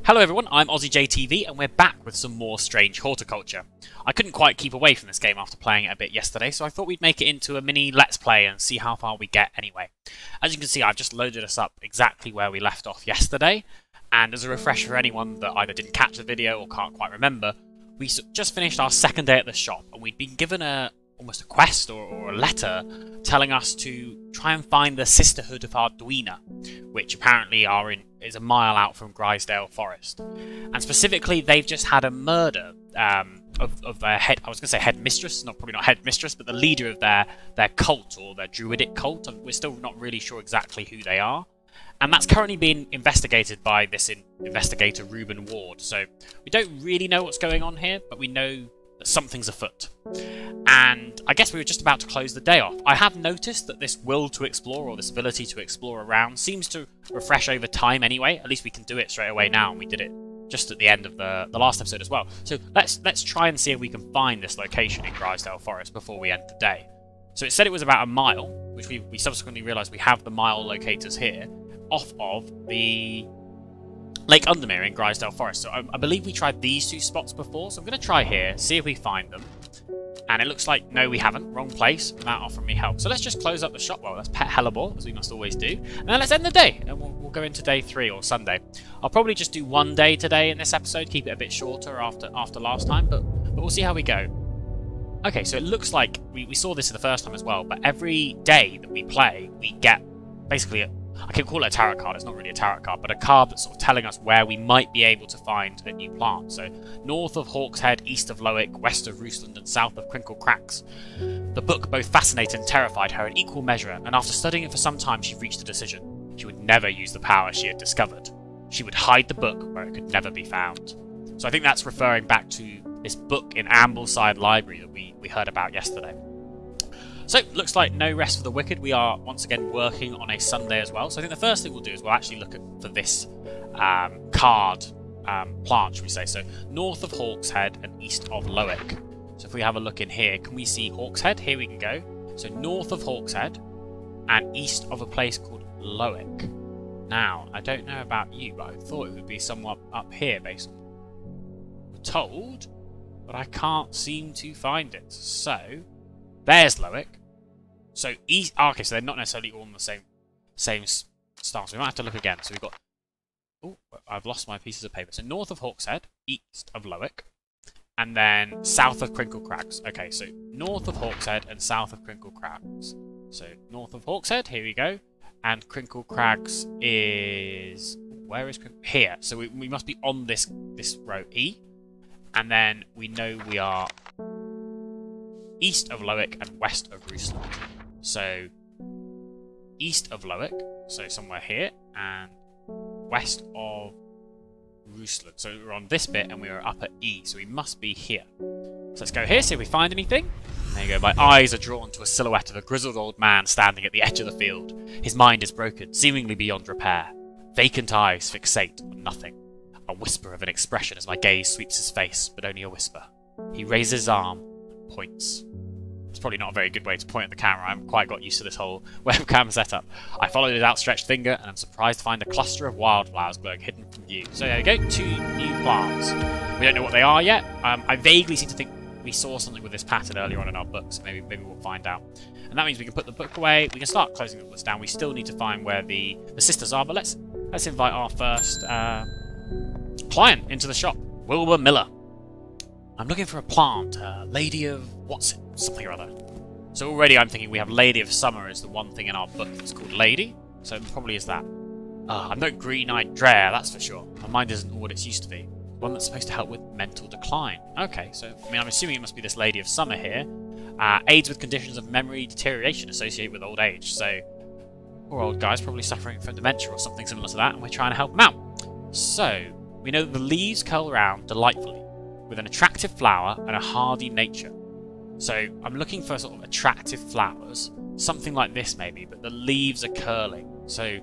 Hello everyone, I'm OzzyJtv and we're back with some more Strange Horticulture. I couldn't quite keep away from this game after playing it a bit yesterday, so I thought we'd make it into a mini Let's Play and see how far we get anyway. As you can see, I've just loaded us up exactly where we left off yesterday, and as a refresher for anyone that either didn't catch the video or can't quite remember, we just finished our second day at the shop, and we'd been given almost a quest or a letter telling us to try and find the Sisterhood of Arduina, which apparently is a mile out from Grisdale Forest. And specifically, they've just had a murder of their head, I was going to say headmistress, probably not headmistress, but the leader of their cult, or their druidic cult. We're still not really sure exactly who they are. And that's currently being investigated by this investigator, Reuben Ward. So we don't really know what's going on here, but we know that something's afoot. And I guess we were just about to close the day off. I have noticed that this will to explore, or this ability to explore around, seems to refresh over time anyway. At least we can do it straight away now, and we did it just at the end of the last episode as well. So let's try and see if we can find this location in Grisdale Forest before we end the day. So it said it was about a mile, which we subsequently realised we have the mile locators here, off of the Lake Undermere in Grisdale Forest. So I believe we tried these two spots before, so I'm going to try here, see if we find them. And it looks like, no, we haven't. Wrong place, without offering me help. So let's just close up the shop. Well, let's pet Hellebore, as we must always do. And then let's end the day, and we'll go into day 3, or Sunday. I'll probably just do one day today in this episode, keep it a bit shorter after last time, but we'll see how we go. Okay, so it looks like, we saw this the first time as well, but every day that we play, we get basically I can call it a tarot card, it's not really a tarot card, but a card that's sort of telling us where we might be able to find a new plant. So, north of Hawkshead, east of Lowick, west of Roosland, and south of Crinkle Cracks. The book both fascinated and terrified her in equal measure, and after studying it for some time, she reached a decision. She would never use the power she had discovered. She would hide the book where it could never be found. So I think that's referring back to this book in Ambleside Library that we heard about yesterday. So, looks like no rest for the wicked. We are once again working on a Sunday as well. So I think the first thing we'll do is we'll actually look for this card plant, should we say. So, north of Hawkshead and east of Lowick. So if we have a look in here, can we see Hawkshead? Here we can go. So north of Hawkshead and east of a place called Lowick. Now, I don't know about you, but I thought it would be somewhat up here based on what we're told, but I can't seem to find it. So, there's Lowick. So east. Oh, okay, so they're not necessarily all on the same style. So we might have to look again. So we've got. Oh, I've lost my pieces of paper. So north of Hawkshead, east of Lowick, and then south of Crinkle Cracks. Okay, so north of Hawkshead and south of Crinkle Cracks. So north of Hawkshead, here we go, and Crinkle Cracks is where is Crinkle? Here. So we must be on this row E, and then we know we are east of Lowick and west of Roosland. So, east of Lowick, so somewhere here, and west of Roosland. So we're on this bit and we are up at E, so we must be here. So let's go here, see if we find anything. There you go, my eyes are drawn to a silhouette of a grizzled old man standing at the edge of the field. His mind is broken, seemingly beyond repair. Vacant eyes fixate on nothing. A whisper of an expression as my gaze sweeps his face, but only a whisper. He raises his arm, points. It's probably not a very good way to point at the camera. I haven't quite got used to this whole webcam setup. I followed his outstretched finger, and I'm surprised to find a cluster of wildflowers glowing hidden from view. So there we go, 2 new plants. We don't know what they are yet. I vaguely seem to think we saw something with this pattern earlier on in our book, so maybe we'll find out. And that means we can put the book away. We can start closing the list down. We still need to find where the sisters are, but let's invite our first client into the shop, Wilbur Miller. I'm looking for a plant, Lady of what's it? Something or other. So already I'm thinking we have Lady of Summer is the one thing in our book that's called Lady. So it probably is that. I'm no green-eyed drear, that's for sure. My mind isn't what it's used to be. One that's supposed to help with mental decline. Okay, so I mean I'm assuming it must be this Lady of Summer here. Aids with conditions of memory deterioration associated with old age. So poor old guy's probably suffering from dementia or something similar to that, and we're trying to help him out. So we know that the leaves curl around delightfully, with an attractive flower and a hardy nature. So I'm looking for sort of attractive flowers, something like this maybe, but the leaves are curling. So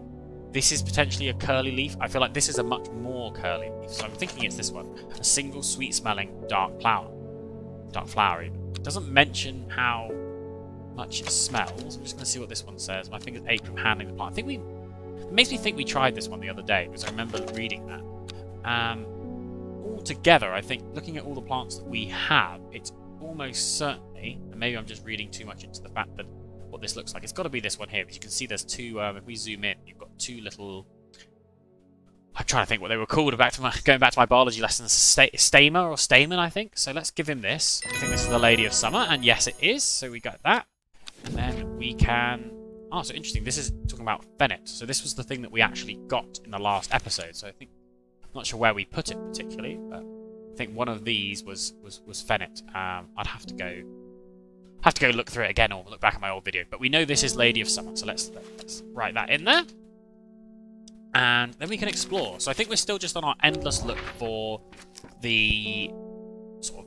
this is potentially a curly leaf. I feel like this is a much more curly leaf, so I'm thinking it's this one. A single sweet-smelling dark flowery. It doesn't mention how much it smells. I'm just going to see what this one says. My fingers ache from handling the plant. It makes me think we tried this one the other day, because I remember reading that. Altogether, I think, looking at all the plants that we have, it's almost certainly, and maybe I'm just reading too much into the fact that what this looks like, it's got to be this one here, because you can see there's two, if we zoom in, you've got two little, I'm trying to think what they were called, going back to my biology lessons, stamen or stamen, I think. So let's give him this. I think this is the Lady of Summer, and yes, it is, so we got that. And then we can, oh, so interesting, this is talking about Fennet. So this was the thing that we actually got in the last episode, so I think, I'm not sure where we put it particularly, but I think one of these was Fennet. I'd have to go look through it again or look back at my old video. But we know this is Lady of Summer, so let's write that in there. And then we can explore. So I think we're still just on our endless look for the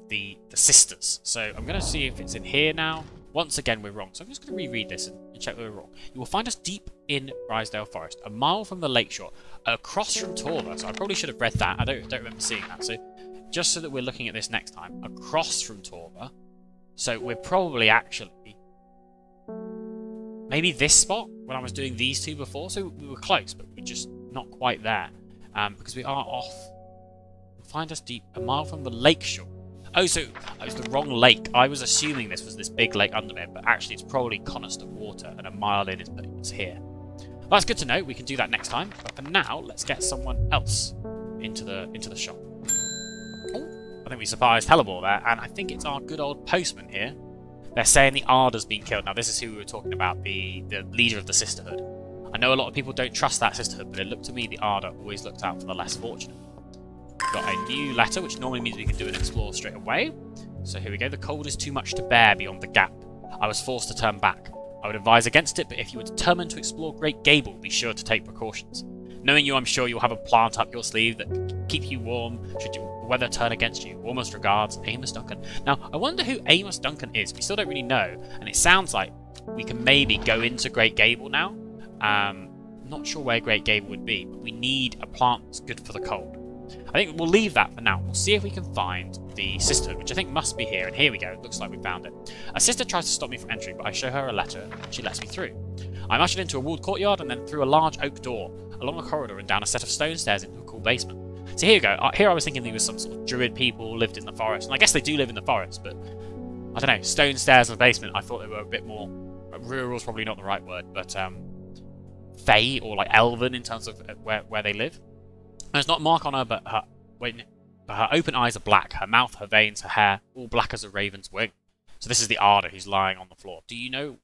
the sisters. So I'm going to see if it's in here now. Once again, we're wrong. So I'm just going to reread this and check that we're wrong. You will find us deep in Rysdale Forest, a mile from the lakeshore, across from Torva. So I probably should have read that. I don't remember seeing that. So just so that we're looking at this next time, across from Torva. So we're probably actually maybe this spot when I was doing these two before. So we were close, but we're just not quite there because we are off. Find us deep, a mile from the lakeshore. Oh, so it was the wrong lake. I was assuming this was this big lake under there, but actually it's probably Coniston water, and a mile in is putting us here. Well, that's good to know. We can do that next time. But for now, let's get someone else into the shop. Oh, I think we surprised Hellebore there, and I think it's our good old postman here. They're saying the Arder's been killed. Now, this is who we were talking about, the leader of the Sisterhood. I know a lot of people don't trust that Sisterhood, but it looked to me the Arder always looked out for the less fortunate. Got a new letter, which normally means we can do an explore straight away. So here we go. The cold is too much to bear beyond the gap. I was forced to turn back. I would advise against it, but if you are determined to explore Great Gable, be sure to take precautions. Knowing you, I'm sure you'll have a plant up your sleeve that can keep you warm should the weather turn against you. Warmest regards, Amos Duncan. Now, I wonder who Amos Duncan is. We still don't really know, and it sounds like we can maybe go into Great Gable now. Not sure where Great Gable would be, but we need a plant that's good for the cold. I think we'll leave that for now. We'll see if we can find the Sisterhood, which I think must be here. And here we go. It looks like we found it. A sister tries to stop me from entering, but I show her a letter and she lets me through. I'm ushered into a walled courtyard and then through a large oak door, along a corridor and down a set of stone stairs into a cool basement. So here we go. Here I was thinking there was some sort of druid people who lived in the forest. And I guess they do live in the forest, but I don't know. Stone stairs in the basement, I thought they were a bit more... rural is probably not the right word, but fey or like elven in terms of where they live. There's not a mark on her, but her open eyes are black. Her mouth, her veins, her hair, all black as a raven's wing. So this is the Arder who's lying on the floor. Do you know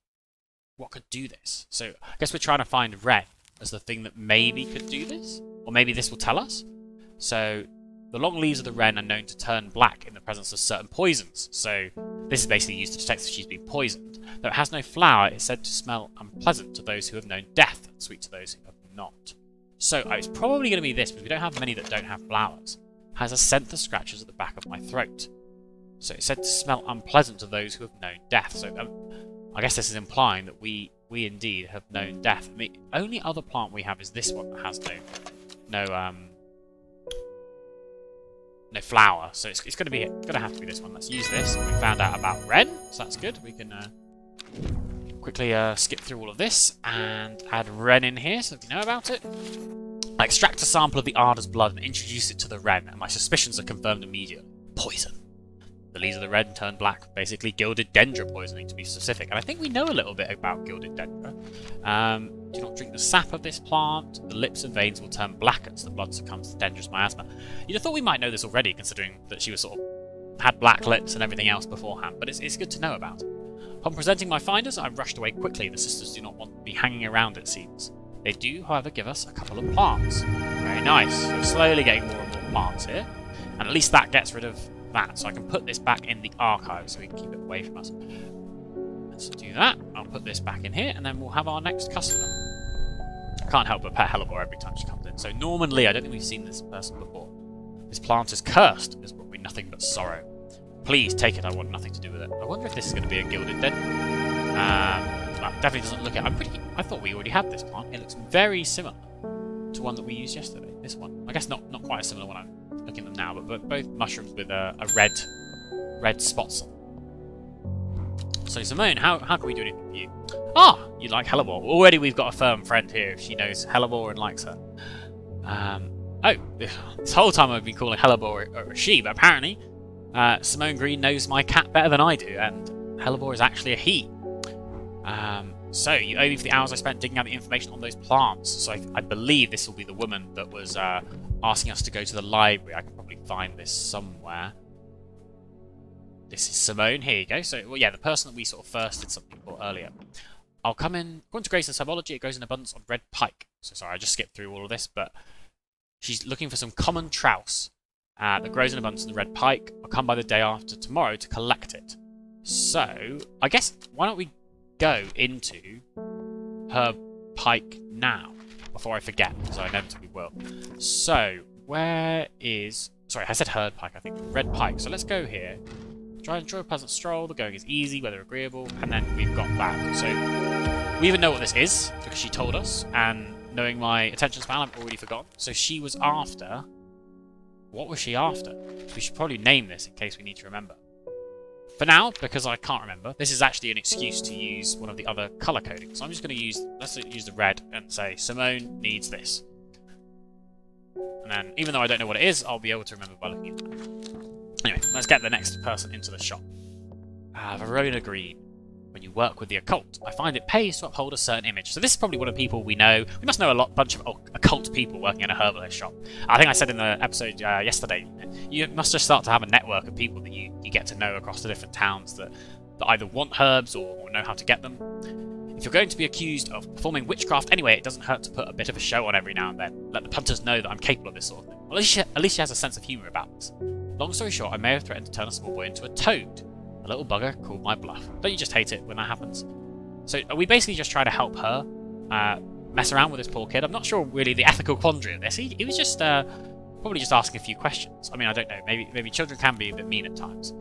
what could do this? So I guess we're trying to find red as the thing that maybe could do this. Or maybe this will tell us. So the long leaves of the wren are known to turn black in the presence of certain poisons. So this is basically used to detect if she's been poisoned. Though it has no flower, it's said to smell unpleasant to those who have known death, and sweet to those who have not. So it's probably going to be this, because we don't have many that don't have flowers. Has a scent that scratches at the back of my throat. So it's said to smell unpleasant to those who have known death. So I guess this is implying that we indeed have known death. And the only other plant we have is this one that has no flower. So it's going to have to be this one. Let's use this. We found out about wren, so that's good. We can quickly skip through all of this and add wren in here so that we know about it. I extract a sample of the Arder's blood and introduce it to the wren, and my suspicions are confirmed immediately. Poison. The leaves of the wren turn black, basically gilded dendra poisoning to be specific. And I think we know a little bit about gilded dendra. Do not drink the sap of this plant. The lips and veins will turn black as the blood succumbs to dendrous miasma. You'd have thought we might know this already, considering that she was sort of had black lips and everything else beforehand, but it's good to know about. Upon presenting my finders, I rushed away quickly. The sisters do not want me hanging around, it seems. They do, however, give us a couple of plants. Very nice. So we're slowly getting more and more plants here. And at least that gets rid of that. So I can put this back in the archive so we can keep it away from us. Let's do that. I'll put this back in here and then we'll have our next customer. I can't help but pet Hellebore every time she comes in. So Norman Lee, I don't think we've seen this person before. This plant is cursed. It's brought me nothing but sorrow. Please take it, I want nothing to do with it. I wonder if this is going to be a gilded dendra. That definitely doesn't look at. I thought we already had this plant. It looks very similar to one that we used yesterday. This one. I guess not quite a similar one I'm looking at them now, but both mushrooms with a red spots on. So Simone, how can we do anything for you? Ah, you like Hellebore. Already we've got a firm friend here if she knows Hellebore and likes her. Oh, this whole time I've been calling Hellebore a she, but apparently Simone Green knows my cat better than I do, and Hellebore is actually a he. So, you owe me for the hours I spent digging out the information on those plants. So I believe this will be the woman that was asking us to go to the library. I can probably find this somewhere. This is Simone. Here you go. So, well, yeah, the person that we sort of first did something for earlier. I'll come in. According to Grace's herbology, it grows in abundance on red pike. So, sorry, I just skipped through all of this, but she's looking for some common trowse that grows in abundance in the red pike. I'll come by the day after tomorrow to collect it. So, I guess, why don't we go into her pike now before I forget, because I inevitably will. So, where is... Sorry, I said herd pike, I think. Red pike. So let's go here. Try and enjoy a pleasant stroll. The going is easy, weather agreeable, and then we've got that. So, we even know what this is, because she told us, and knowing my attention span, I've already forgotten. So she was after... What was she after? We should probably name this in case we need to remember. For now, because I can't remember, this is actually an excuse to use one of the other colour codings. So I'm just going to use, let's use the red and say, Simone needs this. And then, even though I don't know what it is, I'll be able to remember by looking at it. Anyway, let's get the next person into the shop. Verona Green. When you work with the occult, I find it pays to uphold a certain image. So this is probably one of the people we know. We must know a bunch of occult people working in a herbalist shop. I think I said in the episode yesterday, you must just start to have a network of people that you get to know across the different towns that either want herbs or know how to get them. If you're going to be accused of performing witchcraft anyway, it doesn't hurt to put a bit of a show on every now and then. Let the punters know that I'm capable of this sort of thing. At least she has a sense of humour about this. Long story short, I may have threatened to turn a small boy into a toad. A little bugger called my bluff. Don't you just hate it when that happens? So we basically just try to help her mess around with this poor kid. I'm not sure really the ethical quandary of this. He was just probably just asking a few questions. I mean, I don't know. Maybe children can be a bit mean at times.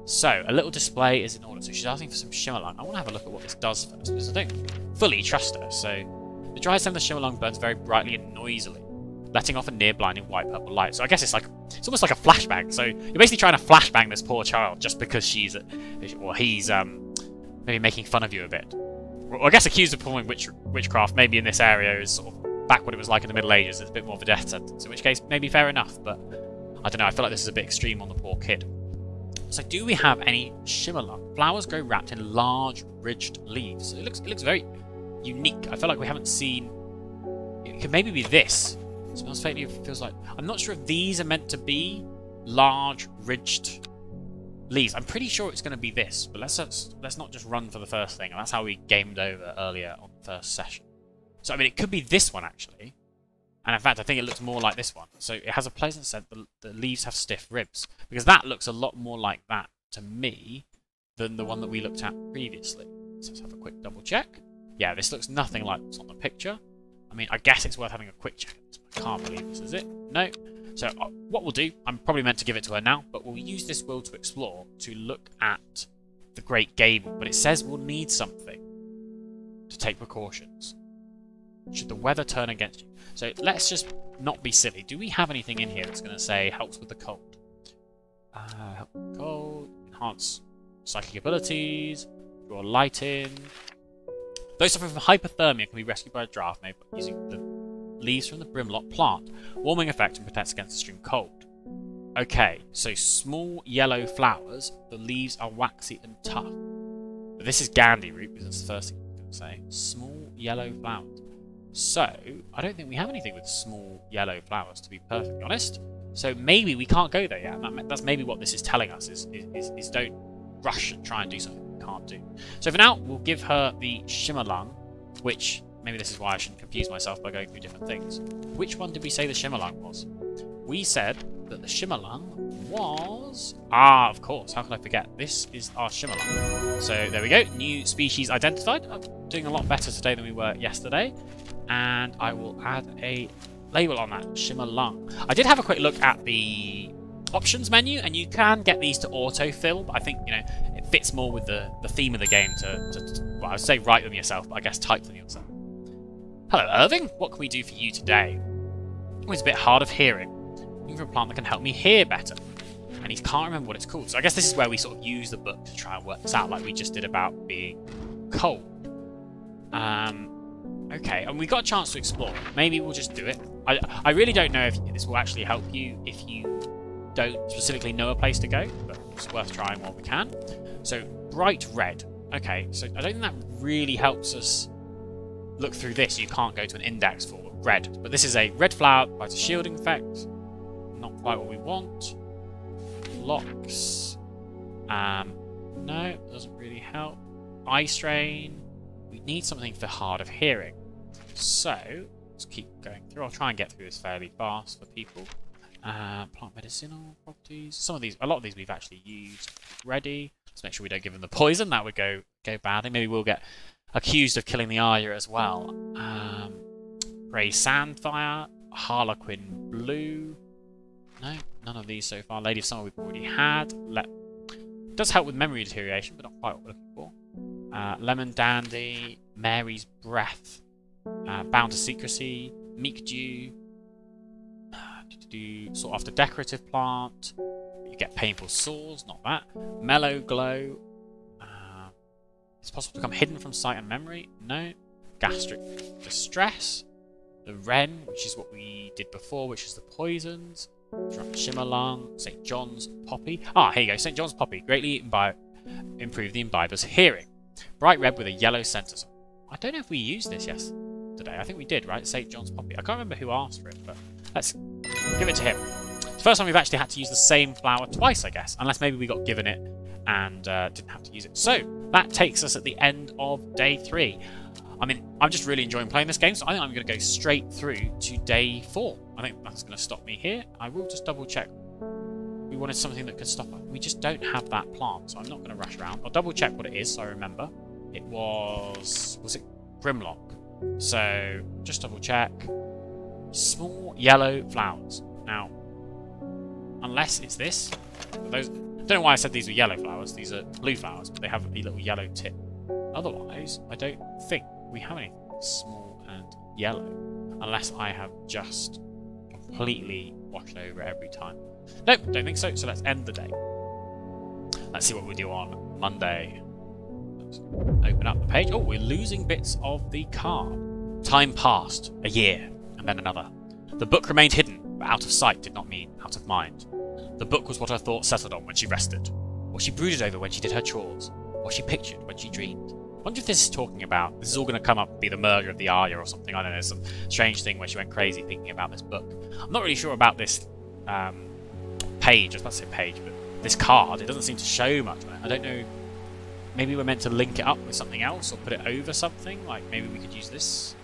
So a little display is in order. So she's asking for some shimmerlung. I want to have a look at what this does first because I don't fully trust her. So the dry stem of the shimmerlung burns very brightly and noisily, letting off a near blinding white purple light. So I guess it's almost like a flashbang. So you're basically trying to flashbang this poor child just because he's maybe making fun of you a bit. Well, I guess accused of performing witchcraft maybe in this area is sort of back what it was like in the Middle Ages. It's a bit more of a death sentence, in which case maybe fair enough, but I don't know, I feel like this is a bit extreme on the poor kid. So do we have any shimmerlung? Flowers grow wrapped in large ridged leaves. So it looks very unique. I feel like we haven't seen... It could maybe be this. It smells faintly, it feels like... I'm not sure if these are meant to be large ridged leaves. I'm pretty sure it's going to be this, but let's not just run for the first thing. And that's how we gamed over earlier on the first session. So I mean, it could be this one actually. And in fact, I think it looks more like this one. So it has a pleasant scent. The leaves have stiff ribs, because that looks a lot more like that to me than the one that we looked at previously. So let's have a quick double check. Yeah, this looks nothing like what's on the picture. I mean, I guess it's worth having a quick check. I can't believe this, is it? No. So what we'll do, I'm probably meant to give it to her now, but we'll use this will to explore to look at the Great Gable. But it says we'll need something to take precautions should the weather turn against you. So let's just not be silly. Do we have anything in here that's going to say helps with the cold? Help with the cold, enhance psychic abilities, draw light in. Those suffering from hypothermia can be rescued by a draft made using the leaves from the brimlock plant. Warming effect and protects against extreme cold. Okay, so small yellow flowers. The leaves are waxy and tough. But this is Gandhi root, because that's the first thing I was going to say. Small yellow flowers. So, I don't think we have anything with small yellow flowers, to be perfectly honest. So maybe we can't go there yet. That's maybe what this is telling us, is don't rush and try and do something we can't do. So for now, we'll give her the shimmerlung, which, maybe this is why I shouldn't confuse myself by going through different things. Which one did we say the shimmerlung was? We said that the shimmerlung was... Ah, of course, how could I forget? This is our shimmerlung. So there we go, new species identified. I'm doing a lot better today than we were yesterday. And I will add a label on that, shimmerlung. I did have a quick look at the options menu, and you can get these to autofill, but I think, you know, it fits more with the theme of the game to well, I would say write them yourself, but I guess type them yourself. Hello, Irving. What can we do for you today? Oh, he's a bit hard of hearing. Looking for a plant that can help me hear better. And he can't remember what it's called. So I guess this is where we sort of use the book to try and work this out, like we just did about being cold. Okay, and we got a chance to explore. Maybe we'll just do it. I really don't know if this will actually help you if you don't specifically know a place to go, but it's worth trying while we can. So, bright red. Okay, so I don't think that really helps us look through this. You can't go to an index for red, but this is a red flower by a shielding effect. Not quite what we want. Locks. No, doesn't really help. Eye strain. We need something for hard of hearing. So, let's keep going through. I'll try and get through this fairly fast for people. Plant medicinal properties. Some of these, a lot of these we've actually used already. Let's make sure we don't give them the poison. That would go badly. Maybe we'll get accused of killing the Arya as well. Grey Sandfire. Harlequin Blue. No, none of these so far. Lady of Summer we've already had. Does help with memory deterioration, but not quite what we're looking for. Lemon Dandy. Mary's Breath. Bound to Secrecy. Meek Dew. Sought after decorative plant. You get painful sores, not that. Mellow Glow. It's possible to become hidden from sight and memory. No. Gastric Distress. The Wren, which is what we did before, which is the poisons. Shimmer Lung. St. John's Poppy. Ah, here you go. St. John's Poppy. Greatly improve the imbiber's hearing. Bright red with a yellow centre. I don't know if we used this yesterday. I think we did, right? St. John's Poppy. I can't remember who asked for it, but let's give it to him. It's the first time we've actually had to use the same flower twice, I guess. Unless maybe we got given it and didn't have to use it. So, that takes us at the end of day 3. I mean, I'm just really enjoying playing this game, so I think I'm going to go straight through to day 4. I think that's going to stop me here. I will just double check. We wanted something that could stop us. We just don't have that plant, so I'm not going to rush around. I'll double check what it is so I remember. It was it Grimlock? So, just double check. Small yellow flowers. Now, unless it's this, those, I don't know why I said these were yellow flowers. These are blue flowers, but they have a little yellow tip. Otherwise, I don't think we have anything small and yellow, unless I have just completely washed over every time. Nope, don't think so. So let's end the day. Let's see what we do on Monday. Let's open up the page. Oh, we're losing bits of the card. Time passed. A year. And then another. The book remained hidden, but out of sight did not mean out of mind. The book was what her thoughts settled on when she rested, what she brooded over when she did her chores, what she pictured when she dreamed. I wonder if this is talking about, this is all going to come up, be the murder of the Arya or something. I don't know, some strange thing where she went crazy thinking about this book. I'm not really sure about this page, I was about to say page, but this card, it doesn't seem to show much on it. I don't know, maybe we're meant to link it up with something else or put it over something, like maybe we could use this.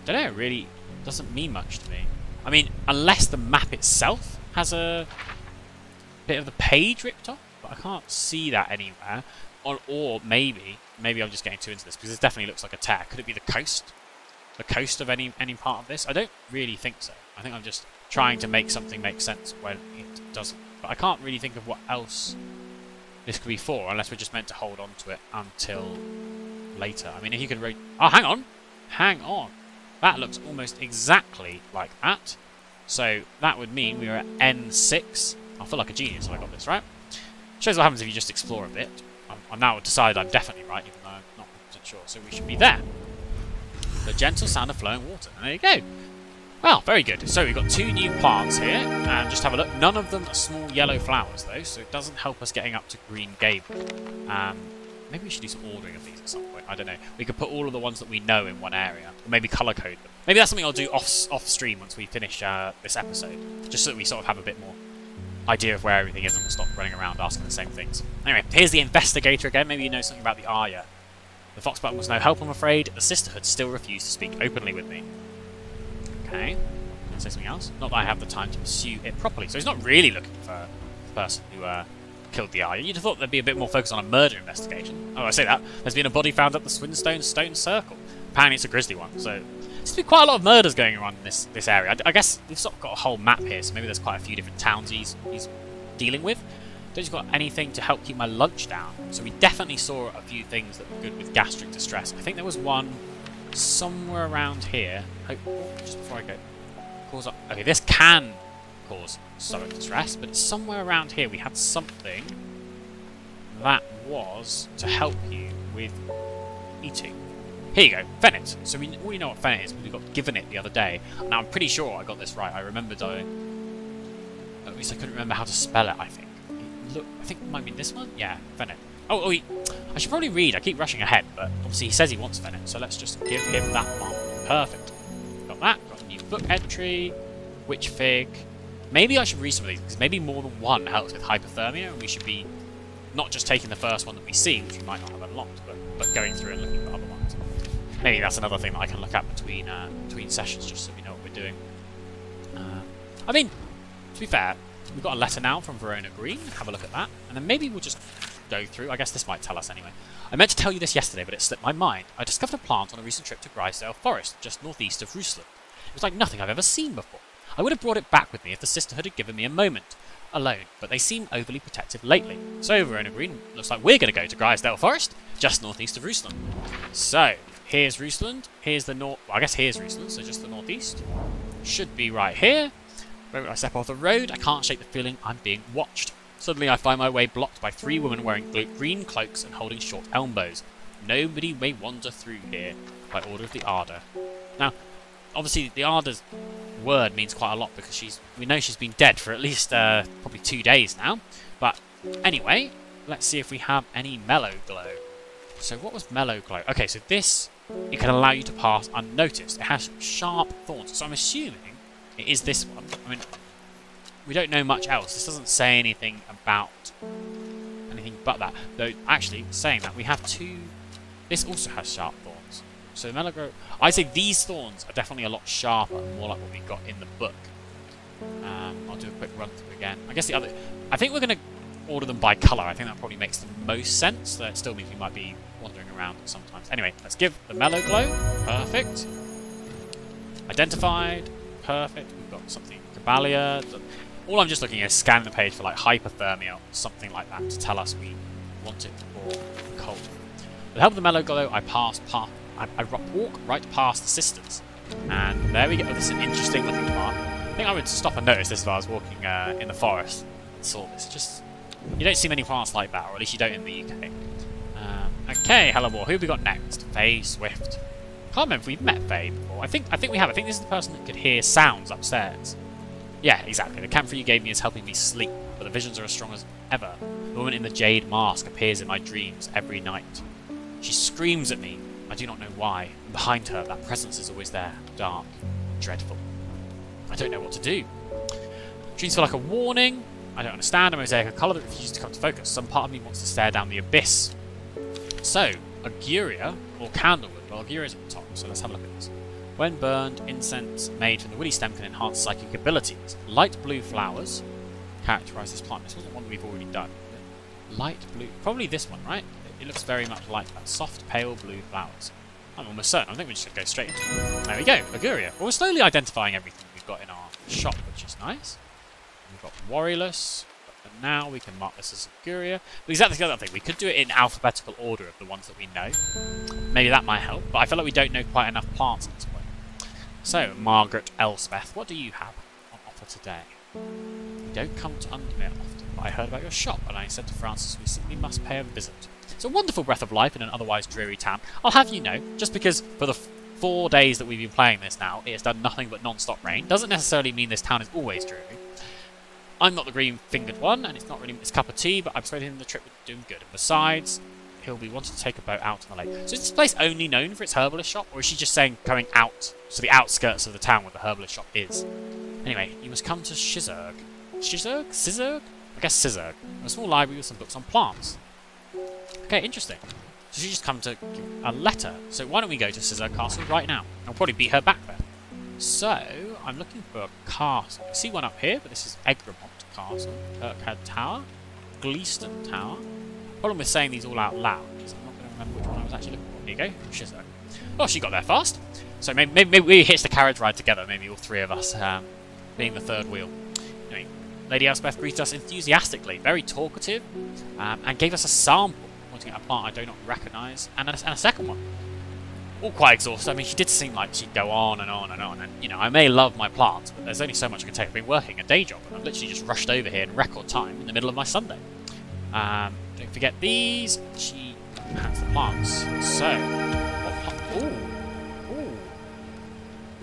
I don't know, it really doesn't mean much to me. I mean, unless the map itself has a bit of the page ripped off, but I can't see that anywhere. Or maybe I'm just getting too into this, because this definitely looks like a tear. Could it be the coast? The coast of any part of this? I don't really think so. I think I'm just trying to make something make sense when it doesn't. But I can't really think of what else this could be for, unless we're just meant to hold on to it until later. I mean, if you could... Oh, hang on! Hang on! That looks almost exactly like that. So that would mean we were at N6. I feel like a genius if I got this right. Shows what happens if you just explore a bit. I'm now decided I'm definitely right, even though I'm not 100% sure. So we should be there. The gentle sound of flowing water. And there you go. Well, very good. So we've got 2 new plants here. And just have a look. None of them are small yellow flowers, though. So it doesn't help us getting up to Green Gable. Maybe we should do some ordering of these at some point. I don't know. We could put all of the ones that we know in one area. Or maybe colour code them. Maybe that's something I'll do off stream once we finish this episode. Just so that we sort of have a bit more idea of where everything is and we'll stop running around asking the same things. Anyway, here's the investigator again. Maybe you know something about the Arya. The fox button was no help, I'm afraid. The sisterhood still refused to speak openly with me. Okay. Can I say something else? Not that I have the time to pursue it properly. So he's not really looking for the person who killed the Arya. You'd have thought there'd be a bit more focus on a murder investigation. Oh, I say that. There's been a body found up the Swinstone Stone Circle. Apparently it's a grisly one, so... There's been quite a lot of murders going on in this area. I guess we've sort of got a whole map here, so maybe there's quite a few different towns he's dealing with. Don't you got anything to help keep my lunch down? So we definitely saw a few things that were good with gastric distress. I think there was one somewhere around here. Oh, just before I go. Okay, this can cause stomach distress, but somewhere around here we had something that was to help you with eating. Here you go, Fennet. So we already know what Fennet is, because we got given it the other day. Now I'm pretty sure I got this right. I remember at least I couldn't remember how to spell it, I think. Look, I think it might be this one? Yeah, Fennet. Oh, I should probably read. I keep rushing ahead, but obviously he says he wants Fennet, so let's just give him that one. Perfect. Got that. Got a new book entry. Witch Fig. Maybe I should read some of these, because maybe more than one helps with hypothermia, and we should be not just taking the first one that we see, which we might not have unlocked, but going through and looking for other ones. Maybe that's another thing that I can look at between sessions, just so we know what we're doing. I mean, to be fair, we've got a letter now from Verona Green. Have a look at that, and then maybe we'll just go through. I guess this might tell us anyway. I meant to tell you this yesterday, but it slipped my mind. I discovered a plant on a recent trip to Grisdale Forest, just northeast of Rusland. It was like nothing I've ever seen before. I would have brought it back with me if the sisterhood had given me a moment alone, but they seem overly protective lately. So, Verona Green, looks like we're going to go to Grisdale Forest, just northeast of Rusland. So, here's Rusland, here's the north... Well, I guess here's Rusland, so just the northeast. Should be right here. When I step off the road, I can't shake the feeling I'm being watched. Suddenly I find my way blocked by 3 women wearing green cloaks and holding short elm bows. Nobody may wander through here, by order of the Arder. Now, obviously the Arder's word means quite a lot, because we know she's been dead for at least probably 2 days now. But anyway, let's see if we have any mellow glow. So what was mellow glow? Okay, so this, it can allow you to pass unnoticed. It has sharp thorns, so I'm assuming it is this one. I mean, we don't know much else. This doesn't say anything about anything but that. Though, actually, saying that, we have 2... This also has sharp thorns. So mellow glow... I'd say these thorns are definitely a lot sharper and more like what we got in the book. I'll do a quick run through again. I guess the other... I think we're going to order them by colour. I think that probably makes the most sense. Though it still means we might be wandering around sometimes. Anyway, let's give the mellow glow. Perfect. Identified. Perfect. We've got something. Cabalia. All I'm just looking at is scanning the page for like hypothermia or something like that to tell us we want it for occult. With the help of the mellow glow, I walk right past the sisters. And there we go. Oh, this is an interesting looking part. I think I would stop and notice this if I was walking in the forest and saw this. Just, you don't see many plants like that, or at least you don't in the UK. Okay, Hellebore. Who have we got next? Faye Swift. Can't remember if we've met Faye before. I think we have. I think this is the person that could hear sounds upstairs. Yeah, exactly. The camphor you gave me is helping me sleep, but the visions are as strong as ever. The woman in the jade mask appears in my dreams every night. She screams at me. I do not know why. And behind her, that presence is always there, dark, dreadful. I don't know what to do. Dreams feel like a warning. I don't understand a mosaic of colour that refuses to come to focus. Some part of me wants to stare down the abyss. So, Auguria, or Candlewood. Well, Auguria is at the top, so let's have a look at this. When burned, incense made from the woody stem can enhance psychic abilities. Light blue flowers characterise this plant. This wasn't one that we've already done. Light blue. Probably this one, right? It looks very much like that. Soft, pale blue flowers. I'm almost certain. I think we just go straight into it. There we go. Auguria. Well, we're slowly identifying everything we've got in our shop, which is nice. We've got Warriorless. But for now, we can mark this as Auguria. But exactly the other thing. We could do it in alphabetical order of the ones that we know. Maybe that might help. But I feel like we don't know quite enough plants at this point. So, Margaret Elspeth, what do you have on offer today? We don't come to Undermere often, but I heard about your shop, and I said to Francis we simply must pay a visit. It's a wonderful breath of life in an otherwise dreary town. I'll have you know, just because for the 4 days that we've been playing this now, it has done nothing but non-stop rain, doesn't necessarily mean this town is always dreary. I'm not the green-fingered one, and it's not really his cup of tea, but I'm persuaded him the trip would do him good. And besides, he'll be wanting to take a boat out on the lake. So is this place only known for its herbalist shop, or is she just saying going out to the outskirts of the town where the herbalist shop is? Anyway, you must come to Shizurg. Shizurg? Sizurg? I guess Sizurg. A small library with some books on plants. Okay, interesting. So she just come to give a letter. So why don't we go to Sizurg Castle right now? I'll probably beat her back there. So, I'm looking for a castle. I see one up here, but this is Egremont Castle, Kirkhead Tower, Gleaston Tower. Problem with saying these all out loud is I'm not going to remember which one I was actually looking for. Here you go, Shizurg. Oh, she got there fast. So maybe we hitch the carriage ride together, maybe all 3 of us, being the third wheel. Anyway, Lady Elspeth greeted us enthusiastically, very talkative, and gave us a sample, pointing at a plant I do not recognise, and a second one. All quite exhausted. I mean, she did seem like she'd go on and on and on, and, you know, I may love my plants, but there's only so much I can take. I've been working a day job, and I've literally just rushed over here in record time in the middle of my Sunday. Don't forget these. She hands the plants. So, what plant? Ooh,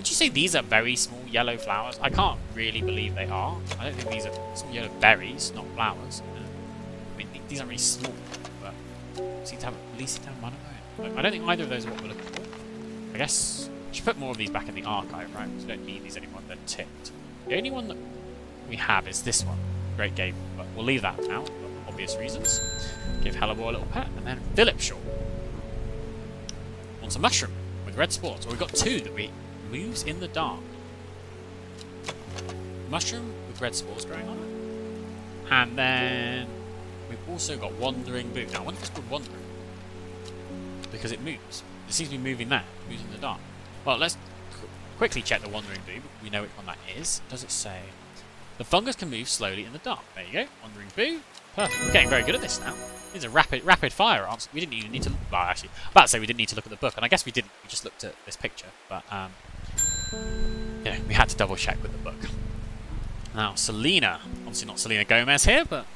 Would you say these are very small yellow flowers? I can't really believe they are. I don't think these are small yellow berries, not flowers. I mean, these aren't really small, but seem to have at least one of those. I don't think either of those are what we're looking for. I guess we should put more of these back in the archive, right? Because we don't need these anymore. They're tipped. The only one that we have is this one, Great Gable, but we'll leave that now for obvious reasons. Give Hellebore a little pet, and then Philipshaw wants a mushroom with red spores. Well, we've got two that we moves in the dark. Mushroom with red spores growing on it, and then we've also got Wandering Boo. Now, I wonder if it's called Wandering because it moves. It seems to be moving there, moves in the dark. Well, let's quickly check the Wandering Boo. We know which one that is. Does it say? The fungus can move slowly in the dark. There you go. Wandering Boo. Perfect. We're getting very good at this now. These are rapid fire answers. We didn't even need to. Well, actually, I'm about to say we didn't need to look at the book, and I guess we didn't. We just looked at this picture, but you know, we had to double check with the book. Now, Selena. Obviously not Selena Gomez here, but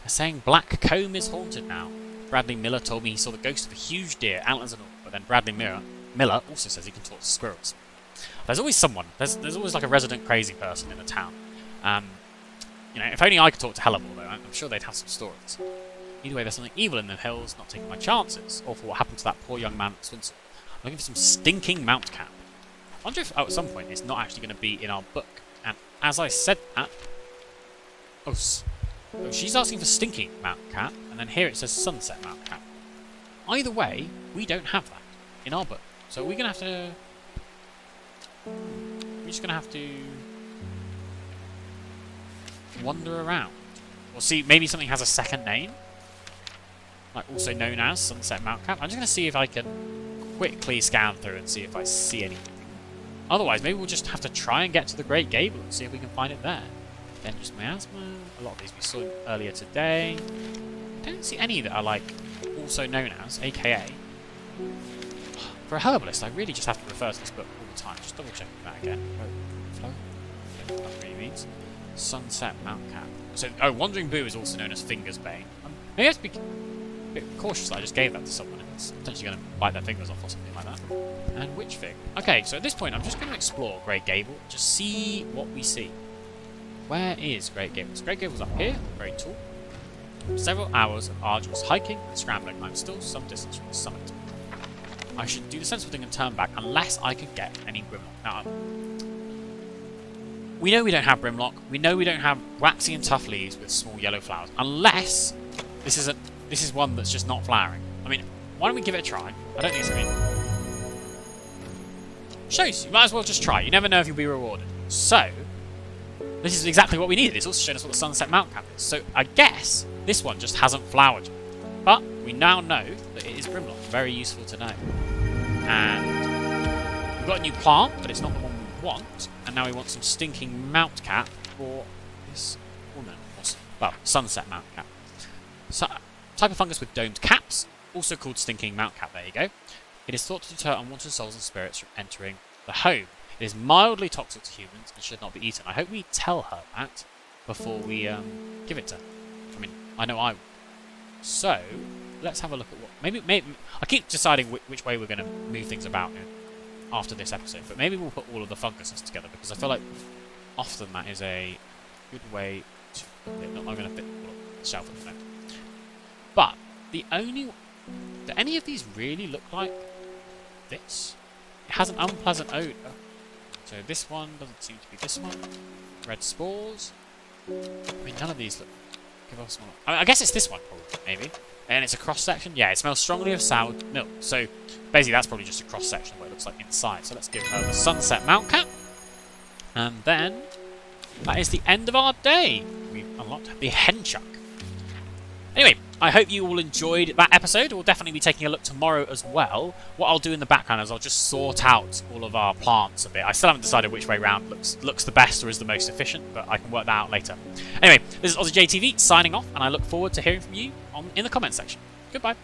they're saying Black Comb is haunted now. Bradley Miller told me he saw the ghost of a huge deer, antlers and all. But then Bradley Miller also says he can talk to squirrels. There's always someone. There's always like a resident crazy person in a town. You know, if only I could talk to Hellebore, though, I'm sure they'd have some stories. Either way, there's something evil in the hills, not taking my chances. Or for what happened to that poor young man at Swinson. I'm looking for some stinking mount cap. I wonder if at some point it's not actually going to be in our book. And as I said that... Oh, she's asking for stinking mount cap, and then here it says sunset mount cap. Either way, we don't have that in our book. So we're going to have to... We're just going to have to... wander around. Or see, maybe something has a second name. Like also known as Sunset Mount Cap. I'm just going to see if I can quickly scan through and see if I see anything. Otherwise, maybe we'll just have to try and get to the Great Gable and see if we can find it there. Vengeance Miasma. A lot of these we saw earlier today. I don't see any that are like also known as, aka. For a herbalist, I really just have to refer to this book all the time. Just double checking that again. Flow? I don't know what that really means. Sunset Mount Cap. So, oh, Wandering Boo is also known as Fingers Bane. Maybe I have to be a bit cautious that I just gave that to someone and it's potentially going to bite their fingers off or something like that. And Witch Fig. Okay, so at this point I'm just going to explore Great Gable, just see what we see. Where is Great Gable? So Great Gable's up here, very tall. Several hours of arduous hiking and scrambling. I'm still some distance from the summit. I should do the sensible thing and turn back unless I can get any Grimlock. Now, we know we don't have Brimlock. We know we don't have waxy and tough leaves with small yellow flowers. Unless this is one that's just not flowering. I mean, why don't we give it a try? I don't think it's going to be... Shows you. Might as well just try. You never know if you'll be rewarded. So, this is exactly what we needed. It's also shown us what the Sunset Mount Cap is. So, I guess this one just hasn't flowered. But we now know that it is Brimlock. Very useful to know. And we've got a new plant, but it's not the one we want. And now we want some stinking mount cap for this woman. Well, sunset mount cap. So, type of fungus with domed caps, also called stinking mount cap. There you go. It is thought to deter unwanted souls and spirits from entering the home. It is mildly toxic to humans and should not be eaten. I hope we tell her that before we give it to her. I mean, I know I would. So, let's have a look at what... Maybe I keep deciding which way we're going to move things about after this episode, but maybe we'll put all of the funguses together, because I feel like often that is a good way to... I'm going to fit the shelf at the moment. But, the only... Do any of these really look like this? It has an unpleasant odour. So this one doesn't seem to be this one. Red spores. I mean, none of these look... Give us one. I guess it's this one, probably, maybe. And it's a cross-section. Yeah, it smells strongly of soured milk. So, basically, that's probably just a cross-section of what it looks like inside. So let's give her the sunset mount cap. And then, that is the end of our day. We've unlocked the henchuck. Anyway, I hope you all enjoyed that episode. We'll definitely be taking a look tomorrow as well. What I'll do in the background is I'll just sort out all of our plants a bit. I still haven't decided which way round looks the best or is the most efficient, but I can work that out later. Anyway, this is OzzyJtv signing off, and I look forward to hearing from you in the comments section. Goodbye.